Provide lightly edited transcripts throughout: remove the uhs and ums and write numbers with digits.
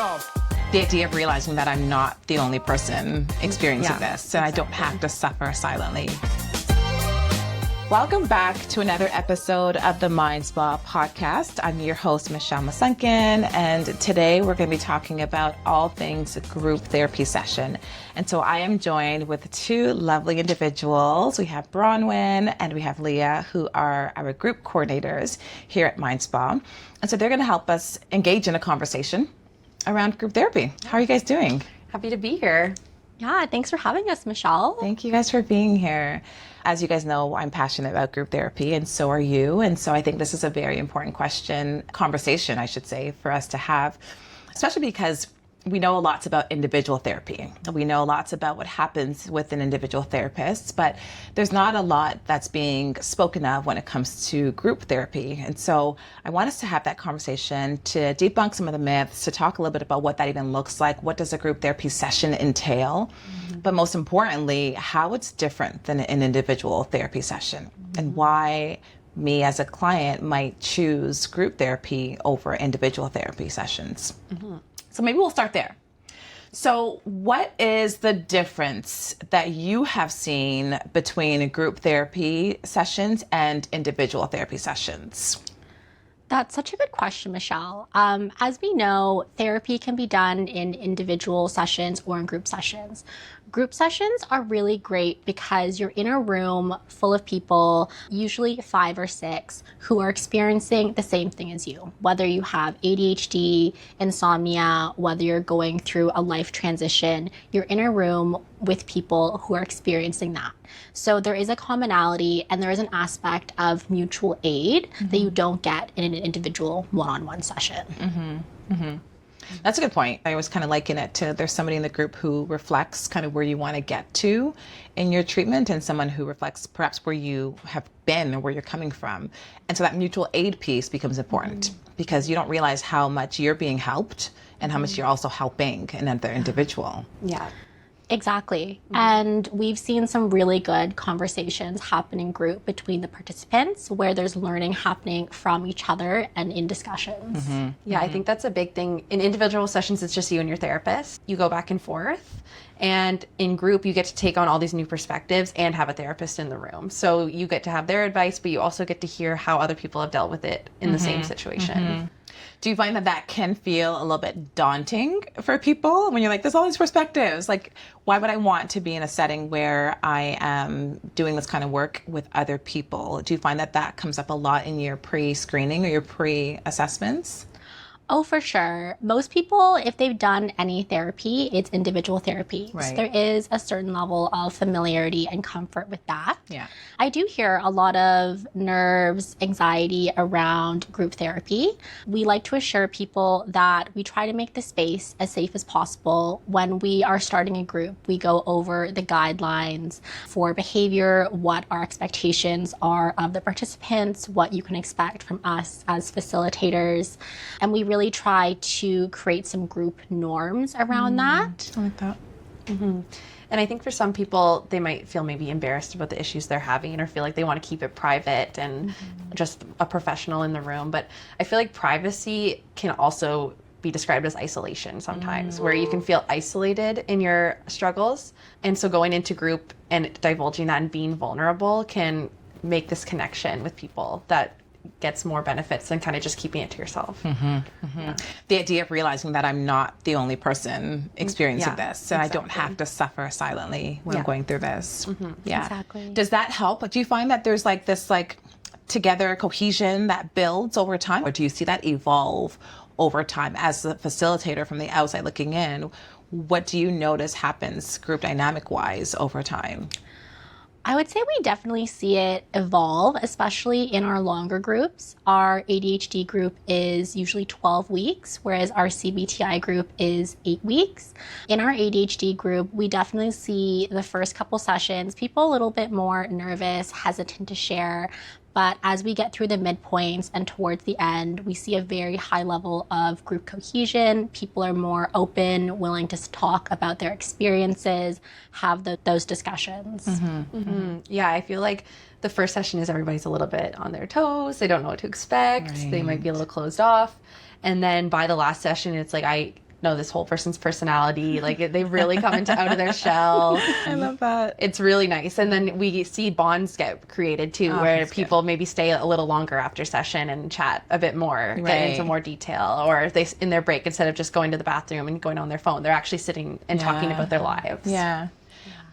The idea of realizing that I'm not the only person experiencing this, so I don't have to suffer silently. Welcome back to another episode of the MindSpa Podcast. I'm your host, Massunken, and today we're going to be talking about all things group therapy session. And so I am joined with two lovely individuals. We have Bronwyn and we have Leia, who are our group coordinators here at MindSpa. And so they're going to help us engage in a conversation around group therapy. How are you guys doing? Happy to be here. Yeah, thanks for having us, Michelle. Thank you guys for being here. As you guys know, I'm passionate about group therapy, and so are you. And so I think this is a very important conversation, I should say, for us to have, especially because we know lots about individual therapy. We know lots about what happens with an individual therapist, but there's not a lot that's being spoken of when it comes to group therapy. And so I want us to have that conversation to debunk some of the myths, to talk a little bit about what that even looks like. What does a group therapy session entail? But most importantly, how it's different than an individual therapy session, and why me as a client might choose group therapy over individual therapy sessions. So maybe we'll start there. So what is the difference that you have seen between group therapy sessions and individual therapy sessions? That's such a good question, Michelle. As we know, therapy can be done in individual sessions or in group sessions. Group sessions are really great because you're in a room full of people, usually 5 or 6, who are experiencing the same thing as you. Whether you have ADHD, insomnia, whether you're going through a life transition, you're in a room with people who are experiencing that. So there is a commonality and there is an aspect of mutual aid that you don't get in an individual one-on-one session. That's a good point. I always kind of liken it to there's somebody in the group who reflects kind of where you want to get to in your treatment, and someone who reflects perhaps where you have been or where you're coming from. And so that mutual aid piece becomes important because you don't realize how much you're being helped and how much you're also helping another individual. Yeah. Exactly. And we've seen some really good conversations happen in group between the participants where there's learning happening from each other and in discussions. I think that's a big thing. In individual sessions, it's just you and your therapist. You go back and forth. And in group, you get to take on all these new perspectives and have a therapist in the room. So you get to have their advice, but you also get to hear how other people have dealt with it in the same situation. Do you find that that can feel a little bit daunting for people when you're like, there's all these perspectives? Like, why would I want to be in a setting where I am doing this kind of work with other people? Do you find that that comes up a lot in your pre-screening or your pre-assessments? Oh, for sure. Most people, if they've done any therapy, it's individual therapy. Right. So there is a certain level of familiarity and comfort with that. Yeah. I do hear a lot of nerves, anxiety around group therapy. We like to assure people that we try to make the space as safe as possible. When we are starting a group, we go over the guidelines for behavior, what our expectations are of the participants, what you can expect from us as facilitators. And we really try to create some group norms around that. I like that. And I think for some people, they might feel maybe embarrassed about the issues they're having or feel like they want to keep it private and just a professional in the room. But I feel like privacy can also be described as isolation sometimes, where you can feel isolated in your struggles. And so going into group and divulging that and being vulnerable can make this connection with people that gets more benefits than kind of just keeping it to yourself. The idea of realizing that I'm not the only person experiencing this, and I don't have to suffer silently when I'm going through this. Exactly. Does that help? Do you find that there's like this together cohesion that builds over time, or do you see that evolve over time as a facilitator from the outside looking in? What do you notice happens group dynamic wise over time? I would say we definitely see it evolve, especially in our longer groups. Our ADHD group is usually 12 weeks, whereas our CBT-I group is 8 weeks. In our ADHD group, we definitely see the first couple sessions, people a little bit more nervous, hesitant to share. But as we get through the midpoints and towards the end, we see a very high level of group cohesion. People are more open, willing to talk about their experiences, have those discussions. Yeah, I feel like the first session is everybody's a little bit on their toes. They don't know what to expect. They might be a little closed off. And then by the last session, it's like know this whole person's personality. Like they really come out of their shell. I love that. It's really nice. And then we see bonds get created too, where people maybe stay a little longer after session and chat a bit more, get into more detail, or if they, in their break, instead of just going to the bathroom and going on their phone, they're actually sitting and talking about their lives. Yeah.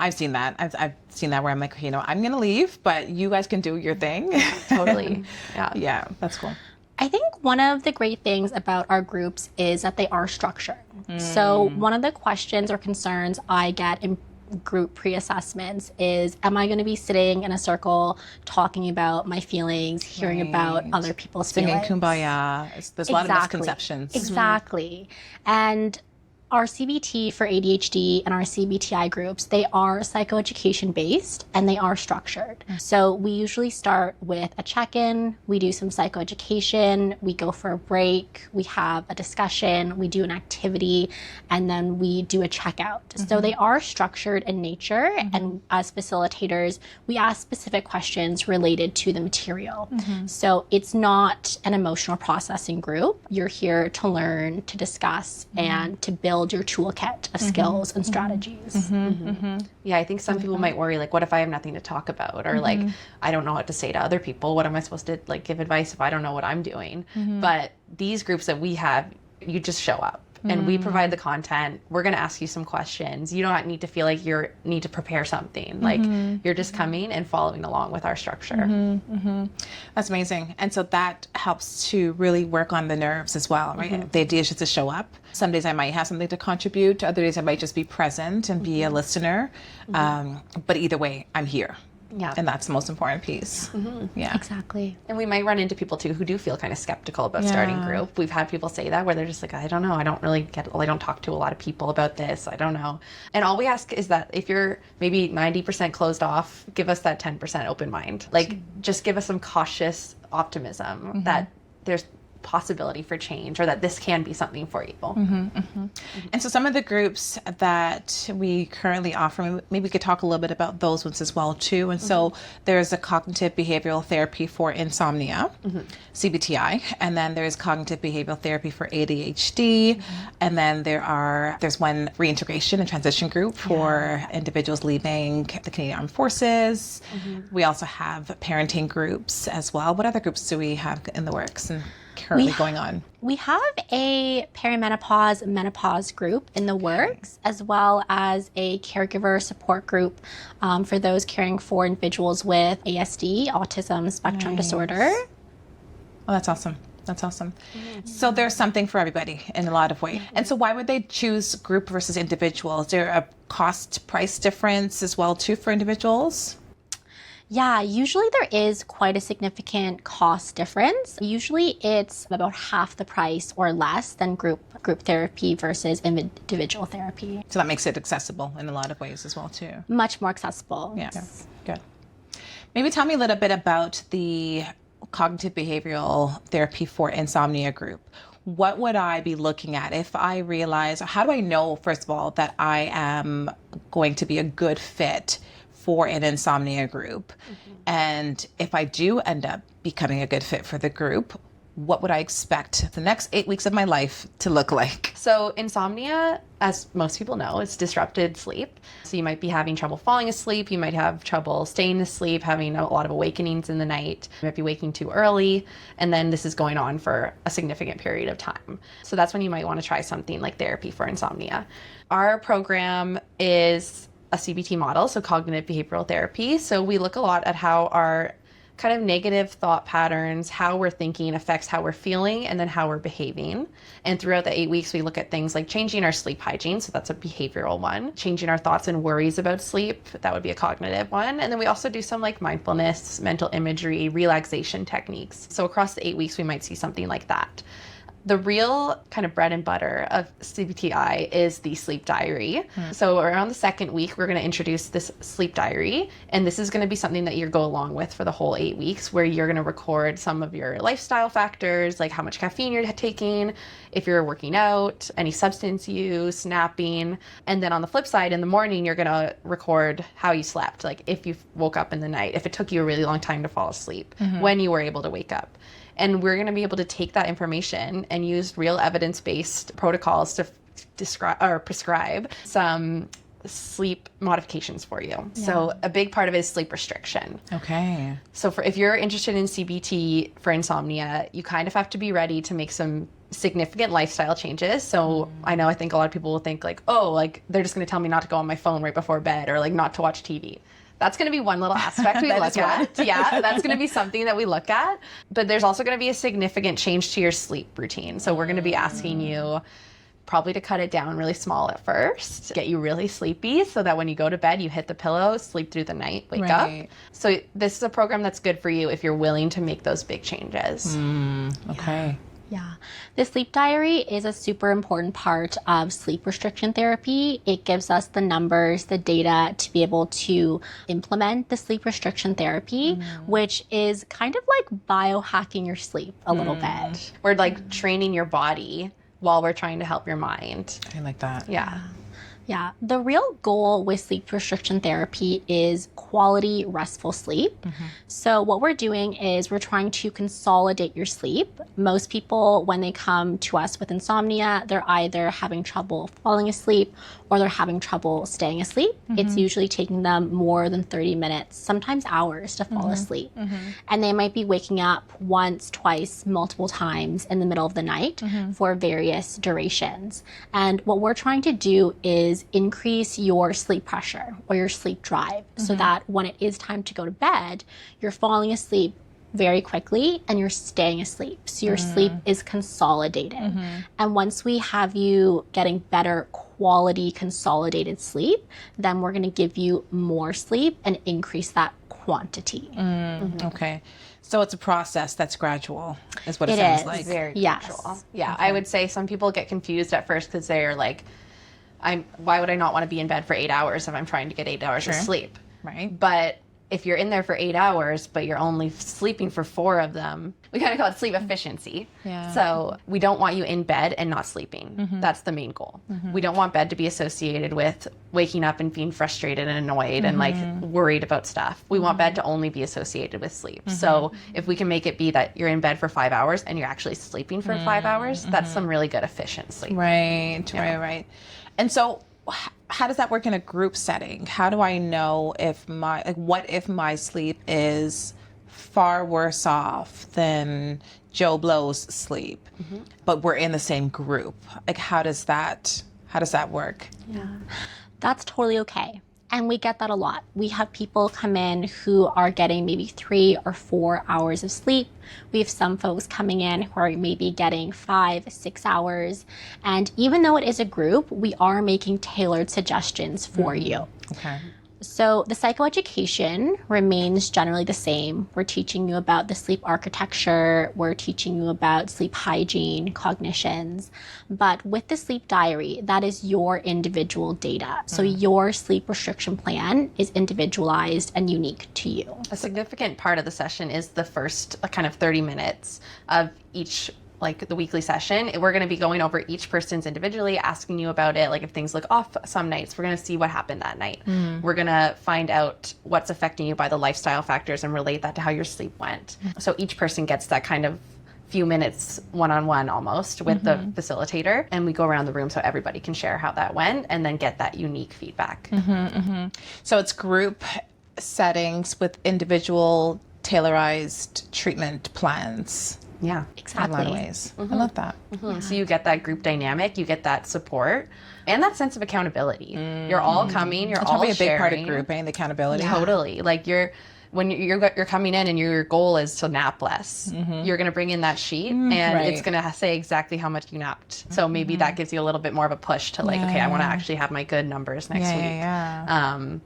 I've seen that. I've seen that where I'm like, I'm going to leave, but you guys can do your thing. Totally. Yeah. Yeah, that's cool. I think one of the great things about our groups is that they are structured. So one of the questions or concerns I get in group pre-assessments is, am I going to be sitting in a circle talking about my feelings, hearing about other people's Singing feelings? Kumbaya. There's a lot of misconceptions. Exactly. And our CBT for ADHD and our CBT-I groups, they are psychoeducation-based and they are structured. So we usually start with a check-in, we do some psychoeducation, we go for a break, we have a discussion, we do an activity, and then we do a checkout. So they are structured in nature, and as facilitators, we ask specific questions related to the material. So it's not an emotional processing group. You're here to learn, to discuss, and to build your toolkit of skills and strategies. Yeah, I think some people might worry, like, what if I have nothing to talk about? Or like, I don't know what to say to other people. What am I supposed to like give advice if I don't know what I'm doing? But these groups that we have, you just show up. And we provide the content. We're going to ask you some questions. You don't need to feel like you need to prepare something. Like you're just coming and following along with our structure. That's amazing. And so that helps to really work on the nerves as well, right? The idea is just to show up. Some days I might have something to contribute. Other days I might just be present and be a listener. But either way, I'm here. Yeah. And that's the most important piece. Yeah. Exactly. And we might run into people too who do feel kind of skeptical about starting group. We've had people say that, where they're just like, I don't know, I don't really get, I don't talk to a lot of people about this, I don't know. And all we ask is that if you're maybe 90% closed off, give us that 10% open mind. Like, just give us some cautious optimism that there's possibility for change, or that this can be something for you. And so some of the groups that we currently offer, maybe we could talk a little bit about those ones as well too. And so there's a cognitive behavioral therapy for insomnia, CBT-I, and then there's cognitive behavioral therapy for ADHD, and then there's one reintegration and transition group for individuals leaving the Canadian Armed Forces. We also have parenting groups as well. What other groups do we have in the works and currently going on? We have a perimenopause, menopause group in the works, as well as a caregiver support group for those caring for individuals with ASD, autism spectrum disorder. Oh, that's awesome. That's awesome. So there's something for everybody in a lot of ways. And so why would they choose group versus individual? Is there a cost price difference as well too for individuals? Yeah, usually there is quite a significant cost difference. Usually it's about half the price or less than group therapy versus individual therapy. So that makes it accessible in a lot of ways as well too. Much more accessible. Yeah, good. Maybe tell me a little bit about the cognitive behavioral therapy for insomnia group. What would I be looking at if I realize, how do I know, first of all, that I am going to be a good fit for an insomnia group? And if I do end up becoming a good fit for the group, what would I expect the next 8 weeks of my life to look like? So insomnia, as most people know, is disrupted sleep. So you might be having trouble falling asleep. You might have trouble staying asleep, having a lot of awakenings in the night. You might be waking too early. And then this is going on for a significant period of time. So that's when you might want to try something like therapy for insomnia. Our program is a CBT model, so cognitive behavioral therapy. So we look a lot at how our kind of negative thought patterns, how we're thinking affects how we're feeling, and then how we're behaving. And throughout the 8 weeks, we look at things like changing our sleep hygiene. So that's a behavioral one. Changing our thoughts and worries about sleep. That would be a cognitive one. And then we also do some like mindfulness, mental imagery, relaxation techniques. So across the 8 weeks, we might see something like that. The real kind of bread and butter of CBT-I is the sleep diary. So around the second week, we're going to introduce this sleep diary. And this is going to be something that you go along with for the whole 8 weeks, where you're going to record some of your lifestyle factors, like how much caffeine you're taking, if you're working out, any substance use, napping. And then on the flip side, in the morning, you're going to record how you slept, like if you woke up in the night, if it took you a really long time to fall asleep, when you were able to wake up. And we're going to be able to take that information and use real evidence-based protocols to prescribe some sleep modifications for you. So a big part of it is sleep restriction. Okay. So if you're interested in CBT for insomnia, you kind of have to be ready to make some significant lifestyle changes. So I think a lot of people will think like, oh, like they're just going to tell me not to go on my phone right before bed or like not to watch TV. That's going to be one little aspect we look at. Yeah, that's going to be something that we look at. But there's also going to be a significant change to your sleep routine. So we're going to be asking you probably to cut it down really small at first, get you really sleepy so that when you go to bed, you hit the pillow, sleep through the night, wake up. So this is a program that's good for you if you're willing to make those big changes. Okay. Yeah. The sleep diary is a super important part of sleep restriction therapy. It gives us the numbers, the data to be able to implement the sleep restriction therapy, which is kind of like biohacking your sleep a little bit. We're like training your body while we're trying to help your mind. I like that. Yeah. Yeah. The real goal with sleep restriction therapy is quality, restful sleep. So what we're doing is we're trying to consolidate your sleep. Most people, when they come to us with insomnia, they're either having trouble falling asleep or they're having trouble staying asleep. It's usually taking them more than 30 minutes, sometimes hours to fall asleep. And they might be waking up once, twice, multiple times in the middle of the night for various durations. And what we're trying to do is increase your sleep pressure or your sleep drive so that when it is time to go to bed, you're falling asleep very quickly and you're staying asleep. So your sleep is consolidated. And once we have you getting better quality consolidated sleep, then we're going to give you more sleep and increase that quantity. Okay. So it's a process that's gradual, is what it sounds like. Very gradual. Yeah. I would say some people get confused at first because they're like, why would I not want to be in bed for 8 hours if I'm trying to get 8 hours of sleep? Right. But if you're in there for 8 hours, but you're only sleeping for 4 of them, we kind of call it sleep efficiency. Yeah. So we don't want you in bed and not sleeping. That's the main goal. We don't want bed to be associated with waking up and being frustrated and annoyed and like worried about stuff. We want bed to only be associated with sleep. So if we can make it be that you're in bed for 5 hours and you're actually sleeping for 5 hours, that's some really good efficient sleep. Right. And so how does that work in a group setting? How do I know what if my sleep is far worse off than Joe Blow's sleep, but we're in the same group? Like, how does that work? Yeah, that's totally okay. And we get that a lot. We have people come in who are getting maybe 3 or 4 hours of sleep. We have some folks coming in who are maybe getting 5, 6 hours. And even though it is a group, we are making tailored suggestions for you. Okay. So the psychoeducation remains generally the same. We're teaching you about the sleep architecture. We're teaching you about sleep hygiene, cognitions. But with the sleep diary, that is your individual data. So your sleep restriction plan is individualized and unique to you. A significant part of the session is the first kind of 30 minutes of each, like the weekly session. We're going to be going over each person's individually, asking you about it. Like if things look off some nights, we're going to see what happened that night. We're going to find out what's affecting you by the lifestyle factors and relate that to how your sleep went. So each person gets that kind of few minutes one-on-one almost with the facilitator, and we go around the room so everybody can share how that went and then get that unique feedback. So it's group settings with individual tailorized treatment plans. Yeah, exactly. In a lot of ways. I love that. So you get that group dynamic, you get that support, and that sense of accountability. You're all coming, you're That's all probably a big sharing. part of grouping, the accountability. Totally. Like when you're coming in and your goal is to nap less, you're going to bring in that sheet and it's going to say exactly how much you napped. So maybe that gives you a little bit more of a push to like, okay, I want to actually have my good numbers next week.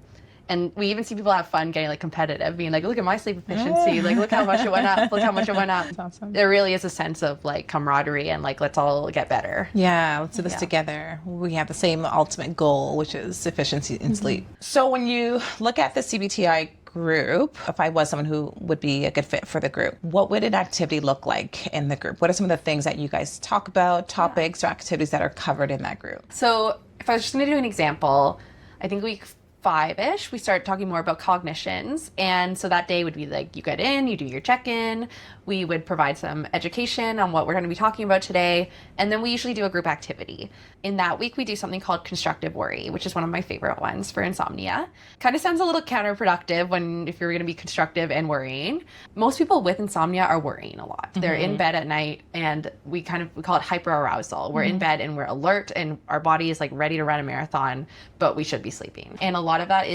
And we even see people have fun getting like competitive, being like, look at my sleep efficiency. Like, look how much it went up. Look how much it went up. That's awesome. There really is a sense of like camaraderie and like, let's all get better. Yeah, let's do this together. We have the same ultimate goal, which is efficiency in sleep. So when you look at the CBT-I group, if I was someone who would be a good fit for the group, what would an activity look like in the group? What are some of the things that you guys talk about, topics or activities that are covered in that group? So if I was just going to do an example, I think week 5-ish, we start talking more about cognitions. And so that day would be like, you get in, you do your check-in, We would provide some education on what we're going to be talking about today, and then we usually do a group activity. In that week, we do something called Constructive Worry, which is one of my favorite ones for insomnia. Kind of sounds a little counterproductive if you're going to be constructive and worrying. Most people with insomnia are worrying a lot. They're in bed at night, and we call it hyperarousal. We're in bed and we're alert, and our body is like ready to run a marathon, but we should be sleeping. And a lot of that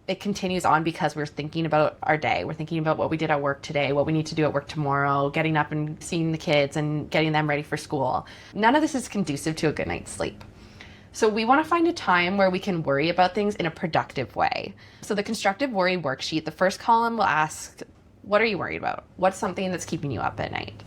it continues on because we're thinking about our day. We're thinking about what we did at work today, what we need to do at work tomorrow, getting up and seeing the kids and getting them ready for school. None of this is conducive to a good night's sleep. So we want to find a time where we can worry about things in a productive way. So the Constructive Worry worksheet, the first column will ask, what are you worried about? What's something that's keeping you up at night?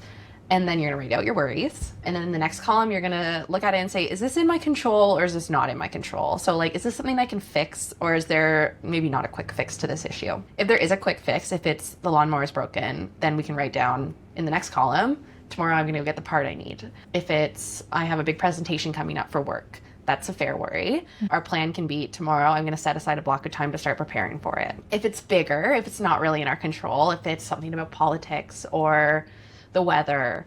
And then you're going to write out your worries. And then in the next column, you're going to look at it and say, is this in my control or is this not in my control? So like, is this something I can fix, or is there maybe not a quick fix to this issue? If there is a quick fix, if it's the lawnmower is broken, then we can write down in the next column, tomorrow I'm going to get the part I need. If it's, I have a big presentation coming up for work, that's a fair worry. Our plan can be, tomorrow I'm going to set aside a block of time to start preparing for it. If it's bigger, if it's not really in our control, if it's something about politics or the weather,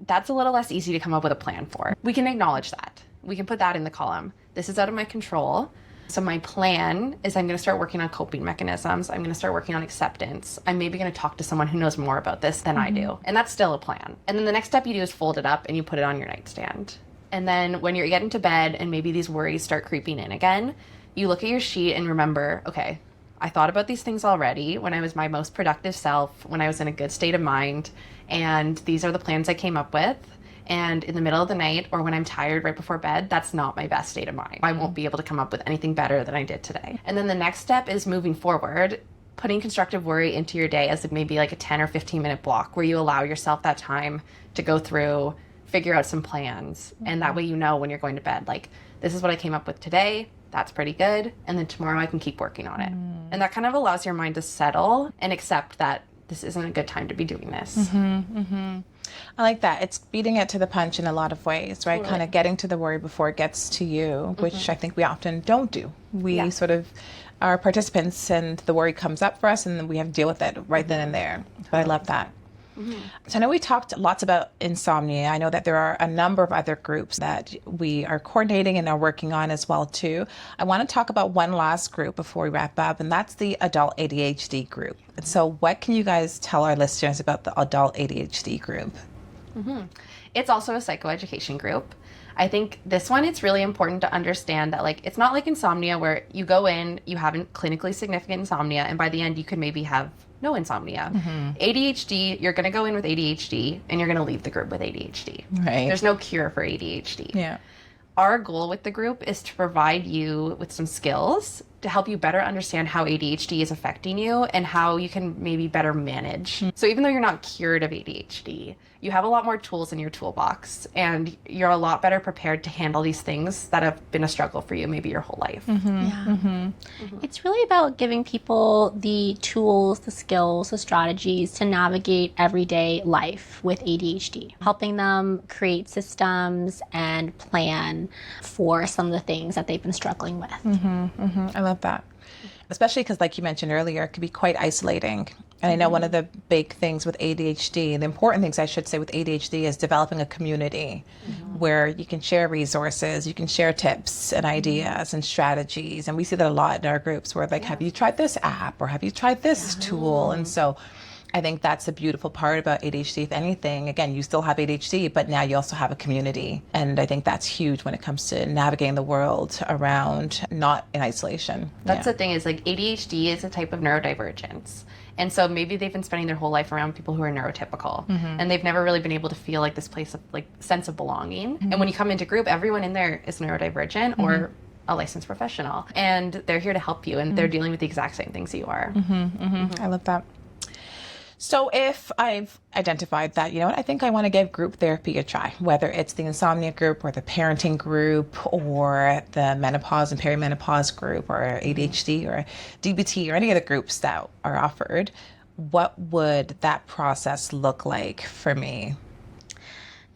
that's a little less easy to come up with a plan for. We can acknowledge that. We can put that in the column. This is out of my control. So my plan is I'm going to start working on coping mechanisms. I'm going to start working on acceptance. I'm maybe going to talk to someone who knows more about this than I do. And that's still a plan. And then the next step you do is fold it up and you put it on your nightstand. And then when you're getting to bed and maybe these worries start creeping in again, you look at your sheet and remember, okay, I thought about these things already when I was my most productive self, when I was in a good state of mind, and these are the plans I came up with. And in the middle of the night or when I'm tired right before bed, that's not my best state of mind. I won't be able to come up with anything better than I did today. And then the next step is moving forward, putting Constructive Worry into your day as maybe like a 10 or 15 minute block where you allow yourself that time to go through, figure out some plans. And that way you know when you're going to bed, like, this is what I came up with today. That's pretty good. And then tomorrow I can keep working on it. And that kind of allows your mind to settle and accept that this isn't a good time to be doing this. I like that. It's beating it to the punch in a lot of ways, right? Kind of getting to the worry before it gets to you, which I think we often don't do. We sort of are participants and the worry comes up for us and then we have to deal with it right then and there. But I love that. So I know we talked lots about insomnia. I know that there are a number of other groups that we are coordinating and are working on as well too. I want to talk about one last group before we wrap up, and that's the Adult ADHD group. And so what can you guys tell our listeners about the Adult ADHD group? It's also a psychoeducation group. I think this one, it's really important to understand that, like, it's not like insomnia where you go in, you have clinically significant insomnia, and by the end you could maybe have no insomnia. ADHD, you're going to go in with ADHD and you're going to leave the group with ADHD. Right. There's no cure for ADHD. Yeah. Our goal with the group is to provide you with some skills to help you better understand how ADHD is affecting you and how you can maybe better manage. So even though you're not cured of ADHD, you have a lot more tools in your toolbox and you're a lot better prepared to handle these things that have been a struggle for you maybe your whole life. It's really about giving people the tools, the skills, the strategies to navigate everyday life with ADHD, helping them create systems and plan for some of the things that they've been struggling with. I love that. Especially because, like you mentioned earlier, it can be quite isolating. And I know one of the big things with ADHD, the important things I should say with ADHD, is developing a community where you can share resources, you can share tips and ideas and strategies. And we see that a lot in our groups where like, have you tried this app or have you tried this tool? And so I think that's the beautiful part about ADHD. If anything, again, you still have ADHD, but now you also have a community. And I think that's huge when it comes to navigating the world around not in isolation. That's the thing, is like ADHD is a type of neurodivergence. And so maybe they've been spending their whole life around people who are neurotypical and they've never really been able to feel like this place of like sense of belonging. And when you come into group, everyone in there is neurodivergent or a licensed professional, and they're here to help you and they're dealing with the exact same things you are. I love that. So if I've identified that, you know what, I think I want to give group therapy a try, whether it's the insomnia group or the parenting group or the menopause and perimenopause group or ADHD or DBT or any of the groups that are offered, what would that process look like for me?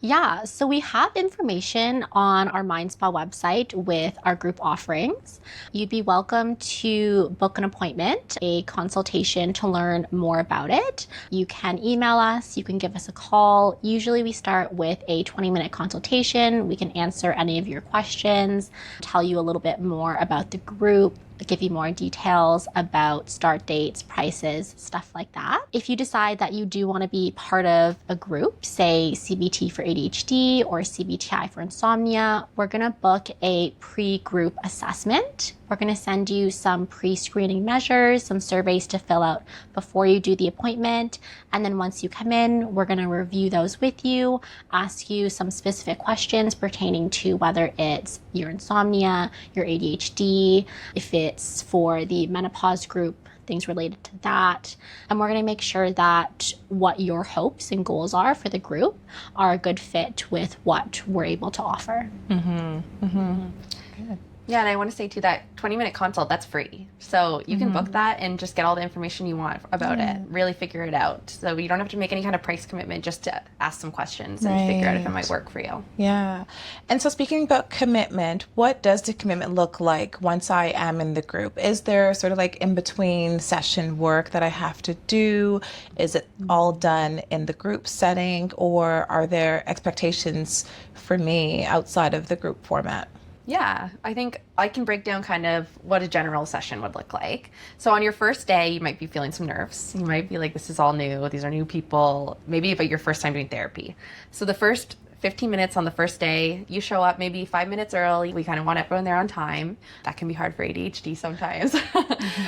Yeah, so we have information on our MindSpa website with our group offerings. You'd be welcome to book an appointment, a consultation to learn more about it. You can email us, you can give us a call. Usually we start with a 20-minute consultation. We can answer any of your questions, tell you a little bit more about the group, give you more details about start dates, prices, stuff like that. If you decide that you do want to be part of a group, say CBT for ADHD or CBT-I for Insomnia, we're going to book a pre-group assessment. We're going to send you some pre-screening measures, some surveys to fill out before you do the appointment. And then once you come in, we're going to review those with you, ask you some specific questions pertaining to whether it's your insomnia, your ADHD, if it's for the menopause group, things related to that. And we're going to make sure that what your hopes and goals are for the group are a good fit with what we're able to offer. Good. Yeah, and I want to say too that 20-minute consult, that's free. So you can book that and just get all the information you want about it. Really figure it out. So you don't have to make any kind of price commitment, just to ask some questions and figure out if it might work for you. Yeah. And so speaking about commitment, what does the commitment look like once I am in the group? Is there sort of like in between session work that I have to do? Is it all done in the group setting, or are there expectations for me outside of the group format? Yeah, I think I can break down kind of what a general session would look like. So on your first day, you might be feeling some nerves. You might be like, this is all new. These are new people. Maybe about your first time doing therapy. So the first 15 minutes on the first day, you show up maybe 5 minutes early. We kind of want everyone there on time. That can be hard for ADHD sometimes.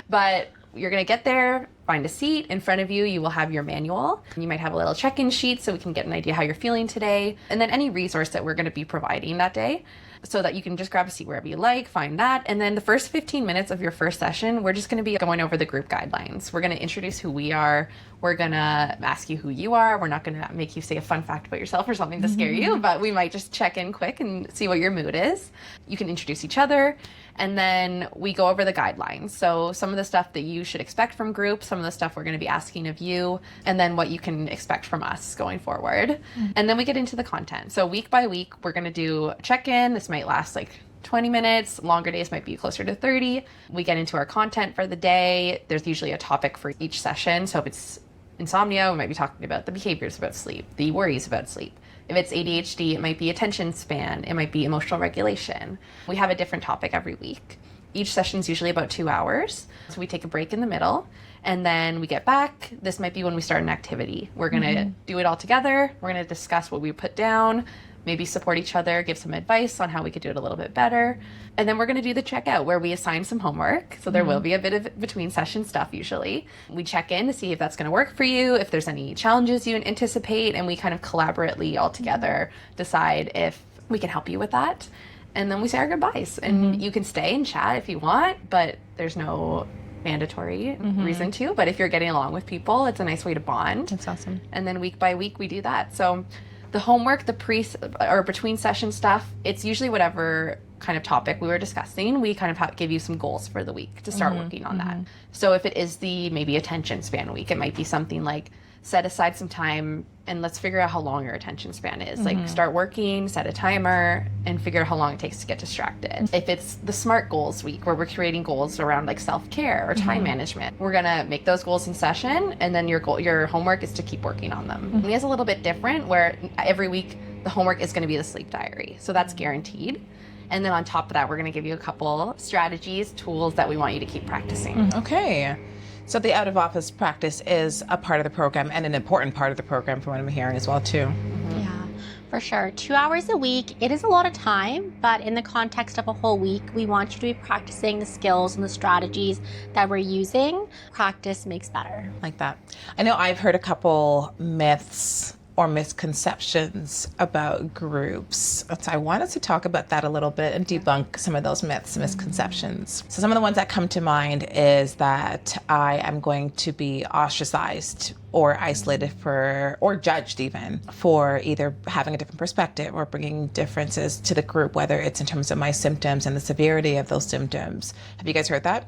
But you're going to get there, find a seat. In front of you, you will have your manual. You might have a little check-in sheet so we can get an idea how you're feeling today. And then any resource that we're going to be providing that day, so that you can just grab a seat wherever you like, find that. And then the first 15 minutes of your first session, we're just going to be going over the group guidelines. We're going to introduce who we are. We're going to ask you who you are. We're not going to make you say a fun fact about yourself or something to scare you, but we might just check in quick and see what your mood is. You can introduce each other. And then we go over the guidelines. So some of the stuff that you should expect from groups, some of the stuff we're going to be asking of you, and then what you can expect from us going forward. And then we get into the content. So week by week, we're going to do a check-in. This might last like 20 minutes. Longer days might be closer to 30. We get into our content for the day. There's usually a topic for each session. So if it's insomnia, we might be talking about the behaviors about sleep, the worries about sleep. If it's ADHD, it might be attention span. It might be emotional regulation. We have a different topic every week. Each session is usually about 2 hours. So we take a break in the middle and then we get back. This might be when we start an activity. We're going to do it all together. We're going to discuss what we put down, maybe support each other, give some advice on how we could do it a little bit better. And then we're going to do the checkout where we assign some homework. So there will be a bit of between session stuff usually. We check in to see if that's going to work for you, if there's any challenges you anticipate, and we kind of collaboratively all together decide if we can help you with that. And then we say our goodbyes. And you can stay and chat if you want, but there's no mandatory reason to. But if you're getting along with people, it's a nice way to bond. That's awesome. And then week by week we do that. So the homework, the or between session stuff, it's usually whatever kind of topic we were discussing. We kind of give you some goals for the week to start working on that. So if it is the maybe attention span week, it might be something like set aside some time and let's figure out how long your attention span is. Like start working, set a timer, and figure out how long it takes to get distracted. If it's the SMART goals week where we're creating goals around like self-care or time management, we're gonna make those goals in session, and then your homework is to keep working on them. And it's a little bit different where every week the homework is gonna be the sleep diary. So that's guaranteed. And then on top of that, we're gonna give you a couple strategies, tools that we want you to keep practicing. Okay. So the out-of-office practice is a part of the program and an important part of the program from what I'm hearing as well, too. Yeah, for sure. 2 hours a week, it is a lot of time, but in the context of a whole week, we want you to be practicing the skills and the strategies that we're using. Practice makes better. Like that. I know I've heard a couple myths or misconceptions about groups. So I wanted to talk about that a little bit and debunk some of those myths and misconceptions. So some of the ones that come to mind is that I am going to be ostracized or isolated or judged even for either having a different perspective or bringing differences to the group, whether it's in terms of my symptoms and the severity of those symptoms. Have you guys heard that?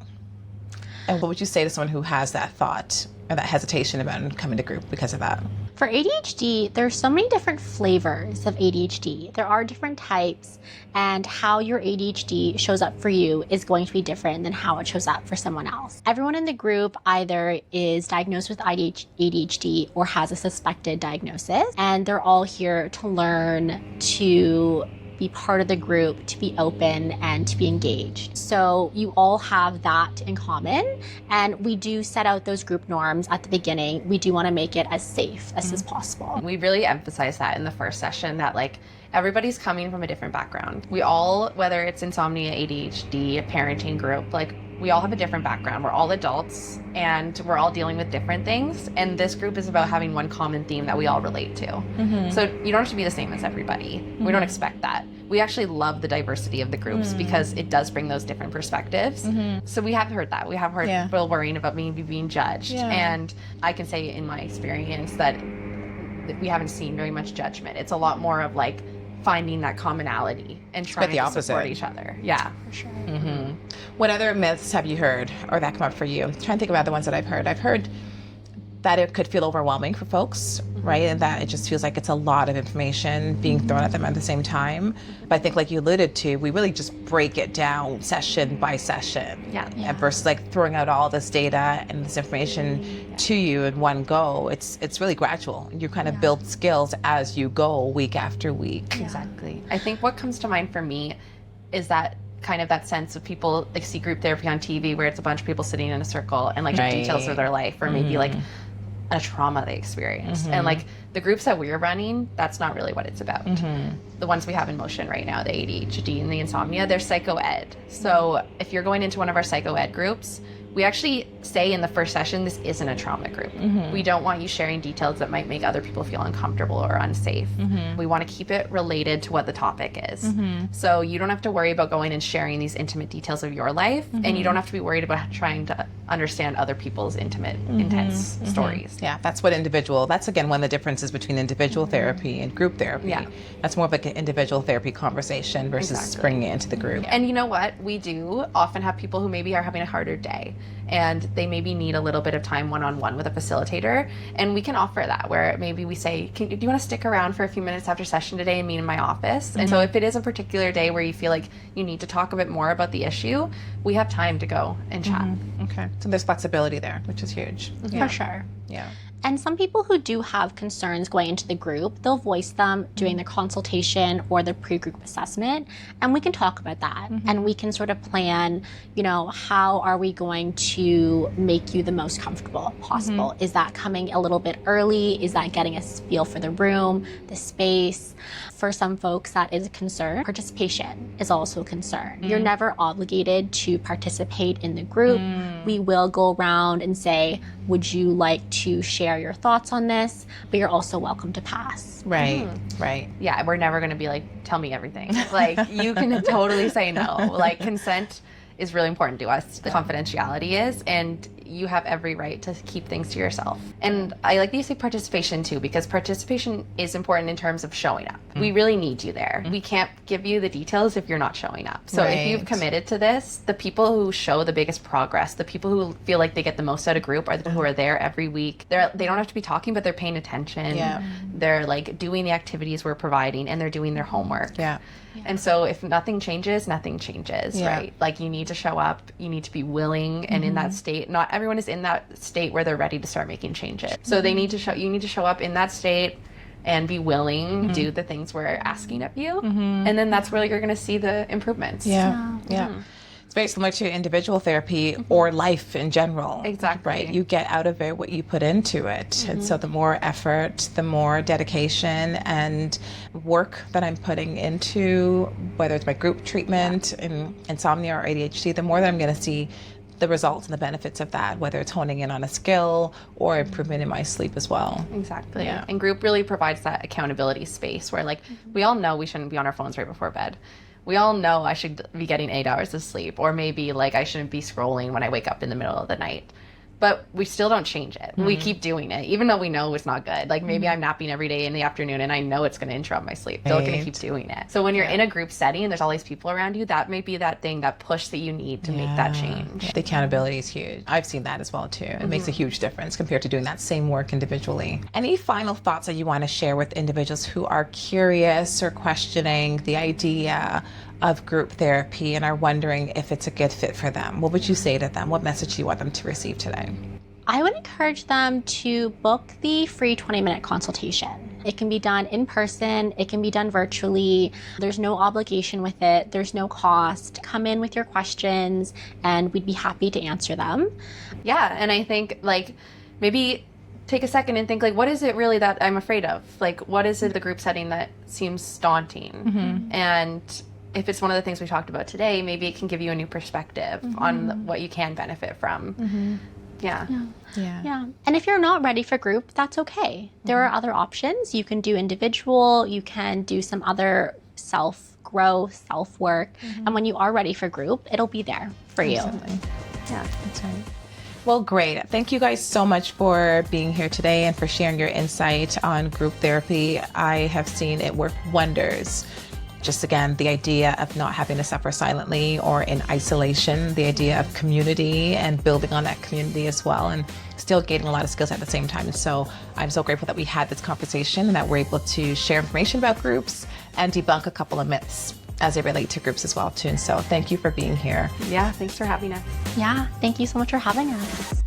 And what would you say to someone who has that thought or that hesitation about coming to group because of that? For ADHD, there's so many different flavors of ADHD. There are different types, and how your ADHD shows up for you is going to be different than how it shows up for someone else. Everyone in the group either is diagnosed with ADHD or has a suspected diagnosis, and they're all here to learn to be part of the group, to be open, and to be engaged. So you all have that in common, and we do set out those group norms at the beginning. We do want to make it as safe as is possible. We really emphasize that in the first session, that like everybody's coming from a different background. We all, whether it's insomnia, ADHD, a parenting group, like we all have a different background. We're all adults and we're all dealing with different things. And this group is about having one common theme that we all relate to. So you don't have to be the same as everybody. We don't expect that. We actually love the diversity of the groups because it does bring those different perspectives. So we have heard that. We have heard people worrying about maybe being judged. And I can say in my experience that we haven't seen very much judgment. It's a lot more of like finding that commonality and trying to support each other. Yeah, For sure. What other myths have you heard or that come up for you? I'm trying to think about the ones that I've heard. I've heard that it could feel overwhelming for folks, right? And that it just feels like it's a lot of information being thrown at them at the same time. But I think like you alluded to, we really just break it down session by session. Yeah. Versus like throwing out all this data and this information to you in one go. It's really gradual. You kind of build skills as you go week after week. exactly. I think what comes to mind for me is that kind of that sense of people like see group therapy on TV where it's a bunch of people sitting in a circle and like details of their life or maybe like a trauma they experienced. And like the groups that we're running, that's not really what it's about. The ones we have in motion right now, the ADHD and the insomnia, they're psychoed. So if you're going into one of our psychoed groups, we actually say in the first session, this isn't a trauma group. We don't want you sharing details that might make other people feel uncomfortable or unsafe. We want to keep it related to what the topic is. So you don't have to worry about going and sharing these intimate details of your life, and you don't have to be worried about trying to understand other people's intimate, intense stories. Yeah, that's again one of the differences between individual therapy and group therapy. That's more of like an individual therapy conversation versus bringing it into the group. And you know what? We do often have people who maybe are having a harder day and they maybe need a little bit of time one-on-one with a facilitator, and we can offer that where maybe we say, do you want to stick around for a few minutes after session today and meet in my office? And so if it is a particular day where you feel like you need to talk a bit more about the issue, we have time to go and chat. Okay, so there's flexibility there, which is huge. For sure. Yeah. And some people who do have concerns going into the group, they'll voice them during the consultation or the pre-group assessment, and we can talk about that. And we can sort of plan, how are we going to make you the most comfortable possible? Is that coming a little bit early? Is that getting a feel for the room, the space? For some folks, that is a concern. Participation is also a concern. You're never obligated to participate in the group. We will go around and say, would you like to share your thoughts on this? But you're also welcome to pass. Right. Yeah, we're never going to be like, tell me everything. Like, you can totally say no. Like, consent is really important to us. The confidentiality is, and you have every right to keep things to yourself. And I like that you say participation too, because participation is important in terms of showing up. We really need you there. We can't give you the details if you're not showing up. So if you've committed to this, the people who show the biggest progress, the people who feel like they get the most out of group are the people who are there every week. They don't have to be talking, but they're paying attention. They're like doing the activities we're providing and they're doing their homework. And so if nothing changes, right? Like you need to show up, you need to be willing, and in that state, not everyone is in that state where they're ready to start making changes. So you need to show up in that state and be willing, do the things we're asking of you. And then that's where you're going to see the improvements. It's very similar to individual therapy or life in general. Exactly. Right? You get out of it what you put into it. And so the more effort, the more dedication and work that I'm putting into, whether it's my group treatment in insomnia or ADHD, the more that I'm going to see the results and the benefits of that, whether it's honing in on a skill or improvement in my sleep as well. Exactly. And group really provides that accountability space where like we all know we shouldn't be on our phones right before bed. We all know I should be getting 8 hours of sleep, or maybe like I shouldn't be scrolling when I wake up in the middle of the night. but we still don't change it. We keep doing it, even though we know it's not good. Like maybe I'm napping every day in the afternoon and I know it's going to interrupt my sleep. Still going to keep doing it. So when you're in a group setting and there's all these people around you, that may be that thing, that push that you need to make that change. The accountability is huge. I've seen that as well too. It makes a huge difference compared to doing that same work individually. Any final thoughts that you want to share with individuals who are curious or questioning the idea of group therapy and are wondering if it's a good fit for them? What would you say to them? What message do you want them to receive today? I would encourage them to book the free 20-minute consultation. It can be done in person, it can be done virtually. There's no obligation with it, there's no cost. Come in with your questions and we'd be happy to answer them. Yeah, and I think like maybe take a second and think like, what is it really that I'm afraid of? Like, what is it the group setting that seems daunting? And if it's one of the things we talked about today, maybe it can give you a new perspective on what you can benefit from. Yeah. And if you're not ready for group, that's okay. There are other options. You can do individual, you can do some other self-growth, self-work. And when you are ready for group, it'll be there for you. Yeah. That's right. Well, great. Thank you guys so much for being here today and for sharing your insight on group therapy. I have seen it work wonders. Just again, the idea of not having to suffer silently or in isolation, the idea of community and building on that community as well, and still gaining a lot of skills at the same time. And so I'm so grateful that we had this conversation and that we're able to share information about groups and debunk a couple of myths as they relate to groups as well too. And so thank you for being here. Yeah, thanks for having us. Yeah, thank you so much for having us.